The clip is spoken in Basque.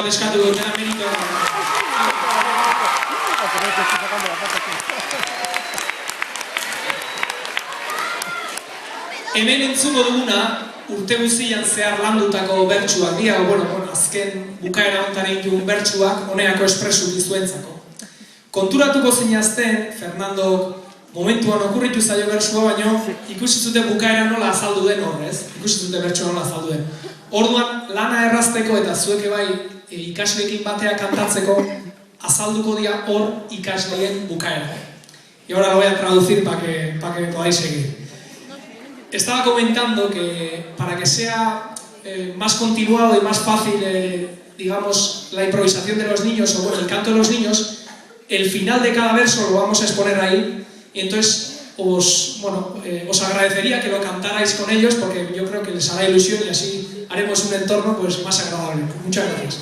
bat eskatu dutena merito. Hemen entzungo duguna, urte guztian zehar landutako bertsuak dira, azken bukaera honetan egin dugun bertsuak, honeako espresu dizuentzako. Konturatuko zinazten, Fernando momentuan okurritu zaio bertsua, baina ikusi zute bukaera nola azaldu den horrez, ikusi zute bertsua nola azaldu den. Orduan, lana errazteko eta zueke bai ikasleekin batea kantatzeko, azalduko dira hor ikasleen bukaera. Y ahora lo voy a traducir para que podáis seguir. Estaba comentando que para que sea más continuado y más fácil, digamos, la improvisación de los niños, o el canto de los niños, el final de cada verso lo vamos a exponer ahí, y entonces os agradecería que lo cantarais con ellos, porque yo creo que les hará ilusión y así haremos un entorno pues más agradable. Muchas gracias.